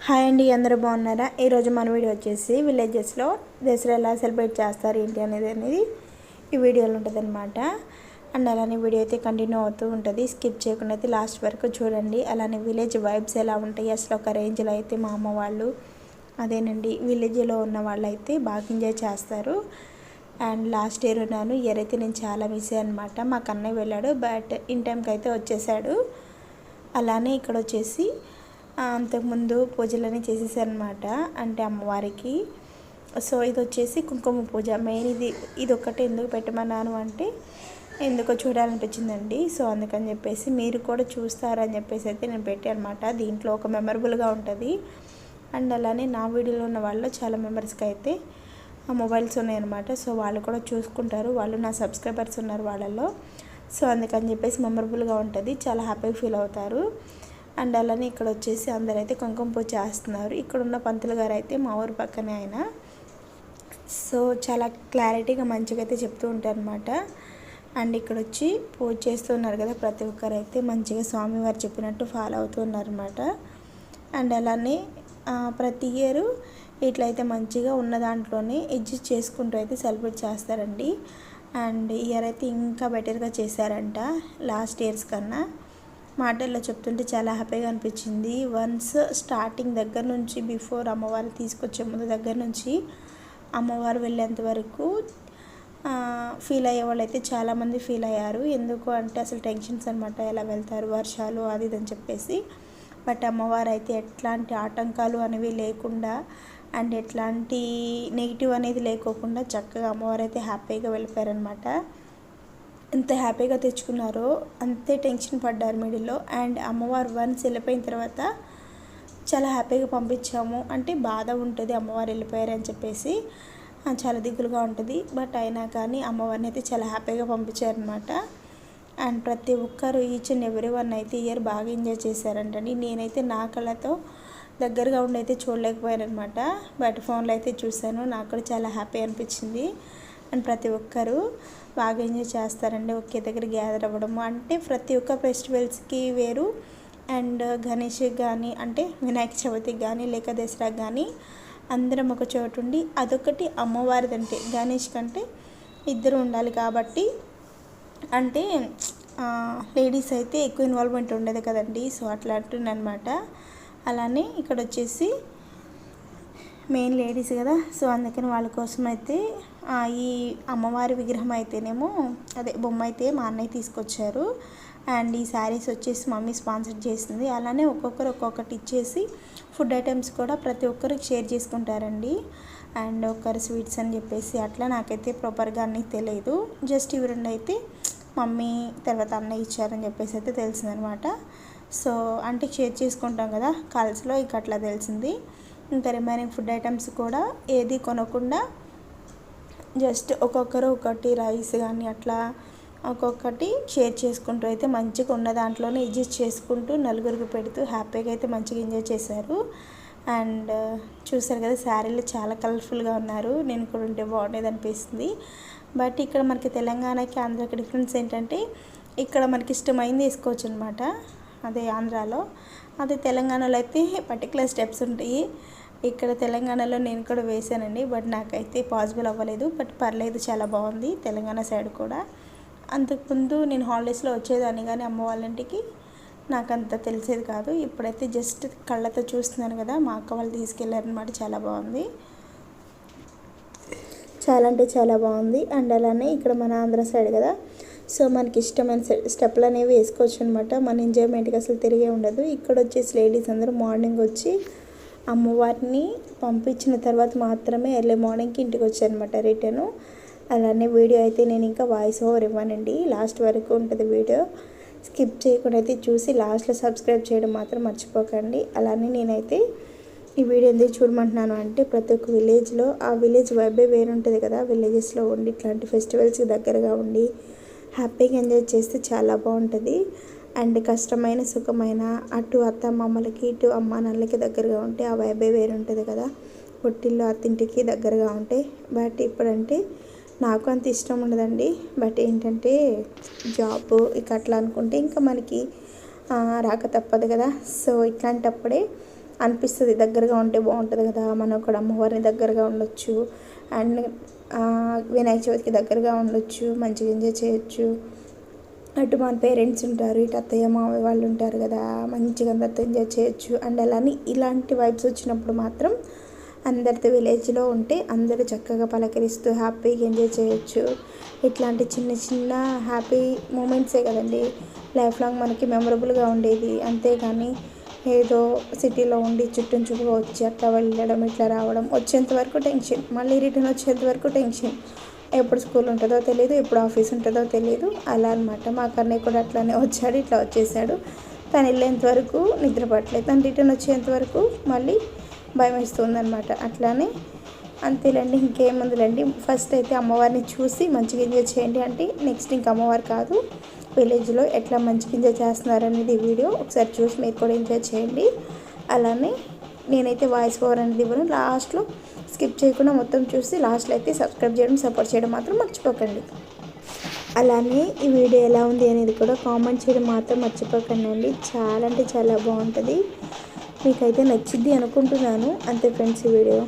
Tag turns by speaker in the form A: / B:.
A: Hi అండి, అందరూ బాగున్నారా? ఈరోజు మన వీడియో వచ్చేసి విలేజెస్లో దసరా ఎలా సెలబ్రేట్ చేస్తారు ఏంటి అనేది ఈ వీడియోలో ఉంటుంది అనమాట. అండ్ అలానే వీడియో అయితే కంటిన్యూ అవుతూ ఉంటుంది, స్కిప్ చేయకుండా అయితే లాస్ట్ వరకు చూడండి. అలానే విలేజ్ వైబ్స్ ఎలా ఉంటాయి అసలు ఒక రేంజ్లో అయితే మా అమ్మ వాళ్ళు అదేనండి విలేజ్లో ఉన్న వాళ్ళు అయితే బాగా ఎంజాయ్ చేస్తారు. అండ్ లాస్ట్ ఇయర్ అయితే నేను చాలా మిస్ అయ్యాను అనమాట. మా కన్నయ్య వెళ్ళాడు, బట్ ఇన్ టైంకి అయితే వచ్చేసాడు. అలానే ఇక్కడ వచ్చేసి అంతకుముందు పూజలన్నీ చేసేసారనమాట, అంటే అమ్మవారికి. సో ఇది వచ్చేసి కుంకుమ పూజ మెయిన్. ఇది ఒక్కటే ఎందుకు పెట్టమన్నాను అంటే ఎందుకో చూడాలనిపించిందండి. సో అందుకని చెప్పేసి మీరు కూడా చూస్తారని చెప్పేసి అయితే నేను పెట్టాను అనమాట. దీంట్లో ఒక మెమరబుల్గా ఉంటుంది. అండ్ అలానే నా వీడియోలో ఉన్న వాళ్ళు చాలా మెంబర్స్కి అయితే మొబైల్స్ ఉన్నాయన్నమాట. సో వాళ్ళు కూడా చూసుకుంటారు, వాళ్ళు నా సబ్స్క్రైబర్స్ ఉన్నారు వాళ్ళలో. సో అందుకని చెప్పేసి మెమరబుల్గా ఉంటుంది, చాలా హ్యాపీగా ఫీల్ అవుతారు. అండ్ అలానే ఇక్కడ వచ్చేసి అందరైతే కుంకుమ పూజ చేస్తున్నారు. ఇక్కడ ఉన్న పంతులు గారు అయితే మా ఊరు పక్కనే ఆయన. సో చాలా క్లారిటీగా మంచిగా అయితే చెప్తూ ఉంటారు అనమాట. అండ్ ఇక్కడ వచ్చి పూజ చేస్తున్నారు కదా, ప్రతి ఒక్కరు అయితే మంచిగా స్వామివారు చెప్పినట్టు ఫాలో అవుతూ ఉన్నారనమాట. అండ్ అలానే ప్రతి ఇయర్ ఇట్లయితే మంచిగా ఉన్న దాంట్లోనే అడ్జస్ట్ చేసుకుంటూ అయితే సెలబ్రేట్ చేస్తారండి. అండ్ ఇయర్ అయితే ఇంకా బెటర్గా చేశారంట లాస్ట్ ఇయర్స్ కన్నా. మాటల్లో చెప్తుంటే చాలా హ్యాపీగా అనిపించింది. వన్స్ స్టార్టింగ్ దగ్గర నుంచి, బిఫోర్ అమ్మవారు తీసుకొచ్చే ముందు దగ్గర నుంచి అమ్మవారు వెళ్ళేంత వరకు ఫీల్ అయ్యే వాళ్ళు అయితే చాలామంది ఫీల్ అయ్యారు. ఎందుకు అంటే అసలు టెన్షన్స్ అనమాట, ఎలా వెళ్తారు, వర్షాలు అది ఇదని చెప్పేసి. బట్ అమ్మవారు అయితే ఎట్లాంటి ఆటంకాలు అనేవి లేకుండా అండ్ ఎట్లాంటి నెగిటివ్ అనేది లేకోకుండా చక్కగా అమ్మవారు అయితే హ్యాపీగా వెళ్ళిపోయారనమాట. ఎంత హ్యాపీగా తెచ్చుకున్నారో అంతే టెన్షన్ పడ్డారు మిడిల్లో. అండ్ అమ్మవారు వన్స్ వెళ్ళిపోయిన తర్వాత చాలా హ్యాపీగా పంపించాము అంటే బాధ ఉంటుంది, అమ్మవారు వెళ్ళిపోయారని చెప్పేసి చాలా దిగులుగా ఉంటుంది. బట్ అయినా కానీ అమ్మవారిని అయితే చాలా హ్యాపీగా పంపించారనమాట. అండ్ ప్రతి ఒక్కరు ఈచ్ అండ్ ఎవ్రీ వన్ అయితే ఇయర్ బాగా ఎంజాయ్ చేశారంటండి. నేనైతే నా కళ్ళతో దగ్గరగా ఉండి అయితే చూడలేకపోయాను అనమాట, బట్ ఫోన్లో అయితే చూశాను. నాకు కూడా చాలా హ్యాపీ అనిపించింది. అండ్ ప్రతి ఒక్కరు బాగా ఎంజాయ్ చేస్తారండి, ఒకే దగ్గర గ్యాదర్ అవ్వడము. అంటే ప్రతి ఒక్క ఫెస్టివల్స్కి వేరు. అండ్ గణేష్కి కానీ, అంటే వినాయక చవితికి కానీ లేక దసరాకి కానీ అందరం ఒక చోటు ఉండి, అదొకటి అమ్మవారిదంటే గణేష్ కంటే ఇద్దరు ఉండాలి కాబట్టి, అంటే లేడీస్ అయితే ఎక్కువ ఇన్వాల్వ్మెంట్ ఉండదు కదండి. సో అట్లా అంటుందన్నమాట. అలానే ఇక్కడ వచ్చేసి మెయిన్ లేడీస్ కదా, సో అందుకని వాళ్ళ కోసం అయితే ఈ అమ్మవారి విగ్రహం అయితేనేమో అదే బొమ్మ అయితే మా అన్నయ్య తీసుకొచ్చారు. అండ్ ఈ శారీస్ వచ్చేసి మమ్మీ స్పాన్సర్ చేసింది. అలానే ఒక్కొక్కరు ఒక్కొక్కటి ఇచ్చేసి ఫుడ్ ఐటమ్స్ కూడా ప్రతి ఒక్కరికి షేర్ చేసుకుంటారండి. అండ్ ఒకరు స్వీట్స్ అని చెప్పేసి అట్లా నాకైతే ప్రాపర్గా అన్నీ తెలియదు. జస్ట్ ఇవి రెండు అయితే మమ్మీ తర్వాత అన్నయ్య ఇచ్చారని చెప్పేసి అయితే తెలిసిందనమాట. సో అంటే షేర్ చేసుకుంటాం కదా కాల్స్లో, ఇక అట్లా తెలిసింది. ఇంకా రిమైనింగ్ ఫుడ్ ఐటమ్స్ కూడా ఏది కొనకుండా జస్ట్ ఒక్కొక్కరు ఒకటి రైస్ కానీ అట్లా ఒక్కొక్కటి షేర్ చేసుకుంటూ అయితే మంచిగా ఉన్న దాంట్లోనే అడ్జస్ట్ చేసుకుంటూ నలుగురికి పెడుతూ హ్యాపీగా అయితే మంచిగా ఎంజాయ్ చేశారు. అండ్ చూసారు కదా, శారీలు చాలా కలర్ఫుల్గా ఉన్నారు. నేను కూడా ఉంటే బాగుండేది అనిపిస్తుంది. బట్ ఇక్కడ మనకి తెలంగాణకి ఆంధ్రాకి డిఫరెన్స్ ఏంటంటే ఇక్కడ మనకి ఇష్టమైంది వేసుకోవచ్చు అనమాట. అదే ఆంధ్రాలో, అదే తెలంగాణలో అయితే పర్టికులర్ స్టెప్స్ ఉంటాయి. ఇక్కడ తెలంగాణలో నేను కూడా వేసానండి, బట్ నాకైతే పాసిబుల్ అవ్వలేదు. బట్ పర్లేదు, చాలా బాగుంది తెలంగాణ సైడ్ కూడా. అంతకుముందు నేను హాలిడేస్లో వచ్చేదాన్ని కానీ అమ్మ వాళ్ళ ఇంటికి, నాకు అంత తెలిసేది కాదు. ఇప్పుడైతే జస్ట్ కళ్ళతో చూస్తున్నాను కదా, మా అక్క వాళ్ళు తీసుకెళ్ళారనమాట. చాలా బాగుంది, చాలా అంటే చాలా బాగుంది. అండ్ అలానే ఇక్కడ మన ఆంధ్ర సైడ్ కదా, సో మనకి ఇష్టమైన స్టెప్లు అనేవి వేసుకోవచ్చు అనమాట. మన ఎంజాయ్మెంట్కి అసలు తిరిగే ఉండదు. ఇక్కడ వచ్చేసి లేడీస్ అందరూ మార్నింగ్ వచ్చి అమ్మవారిని పంపించిన తర్వాత మాత్రమే ఎర్లీ మార్నింగ్కి ఇంటికి వచ్చారనమాట రిటర్ను. అలానే వీడియో అయితే నేను ఇంకా వాయిస్ ఓవర్ ఇవ్వనండి, లాస్ట్ వరకు ఉంటుంది వీడియో. స్కిప్ చేయకుండా అయితే చూసి లాస్ట్లో సబ్స్క్రైబ్ చేయడం మాత్రం మర్చిపోకండి. అలానే నేనైతే ఈ వీడియో ఎందుకు చూడమంటున్నాను అంటే ప్రతి ఒక్క విలేజ్లో ఆ విలేజ్ వైబే వేరుంటుంది కదా. విలేజెస్లో ఉండి ఇట్లాంటి ఫెస్టివల్స్కి దగ్గరగా ఉండి హ్యాపీగా ఎంజాయ్ చేస్తే చాలా బాగుంటుంది. అండ్ కష్టమైన సుఖమైన అటు అత్తమ్మమ్మలకి ఇటు అమ్మ నాన్నలకి దగ్గరగా ఉంటే ఆ వైబే వేరుంటుంది కదా, పొట్టిల్లో అత్తింటికి దగ్గరగా ఉంటే. బట్ ఇప్పుడంటే నాకు అంత ఇష్టం ఉండదండి. బట్ ఏంటంటే జాబ్ ఇక అట్లా అనుకుంటే ఇంకా మనకి రాక తప్పదు కదా. సో ఇట్లాంటప్పుడే అనిపిస్తుంది, దగ్గరగా ఉంటే బాగుంటుంది కదా, మనం కూడా అమ్మవారిని దగ్గరగా ఉండొచ్చు అండ్ వినాయక చవితికి దగ్గరగా ఉండొచ్చు, మంచిగా ఎంజాయ్ చేయొచ్చు. అటు మన పేరెంట్స్ ఉంటారు, ఇటు అత్తయ్య మామయ్య వాళ్ళు ఉంటారు కదా, మంచిగా అందరితో ఎంజాయ్ చేయొచ్చు. అండ్ అలానే ఇలాంటి వైబ్స్ వచ్చినప్పుడు మాత్రం అందరితో విలేజ్లో ఉంటే అందరూ చక్కగా పలకరిస్తూ హ్యాపీగా ఎంజాయ్ చేయొచ్చు. ఇట్లాంటి చిన్న చిన్న హ్యాపీ మూమెంట్సే కదండి లైఫ్ లాంగ్ మనకి మెమరబుల్గా ఉండేది. అంతేగాని ఏదో సిటీలో ఉండి చుట్టుగా వచ్చి అట్లా వెళ్ళడం ఇట్లా రావడం, వచ్చేంత వరకు టెన్షన్, మళ్ళీ రిటర్న్ వచ్చేంత వరకు టెన్షన్. ఎప్పుడు స్కూల్ ఉంటుందో తెలియదు, ఎప్పుడు ఆఫీస్ ఉంటుందో తెలియదు, అలా అనమాట. మా కన్నయ్య కూడా అట్లానే వచ్చాడు, ఇట్లా వచ్చేసాడు. తను వెళ్ళేంత వరకు నిద్ర పట్టలేదు, తను రిటర్న్ వచ్చేంత వరకు మళ్ళీ భయం వేస్తుందన్నమాట. అట్లానే అంతేలేండి, ఇంకేముందులేండి. ఫస్ట్ అయితే అమ్మవారిని చూసి మంచిగా ఎంజాయ్ చేయండి. అంటే నెక్స్ట్ ఇంక అమ్మవారు కాదు, విలేజ్లో ఎట్లా మంచిగా ఎంజాయ్ చేస్తున్నారు అనేది వీడియో ఒకసారి చూసి మీరు కూడా ఎంజాయ్ చేయండి. అలానే నేనైతే వాయిస్ ఓవర్ అనేది ఇవ్వను, లాస్ట్లో స్కిప్ చేయకుండా మొత్తం చూసి లాస్ట్లో అయితే సబ్స్క్రైబ్ చేయడం, సపోర్ట్ చేయడం మాత్రం మర్చిపోకండి. అలానే ఈ వీడియో ఎలా ఉంది అనేది కూడా కామెంట్ చేయడం మాత్రం మర్చిపోకండి అండి. చాలా అంటే చాలా బాగుంటుంది, మీకైతే నచ్చిద్ది అనుకుంటున్నాను. అంతే ఫ్రెండ్స్, ఈ వీడియో.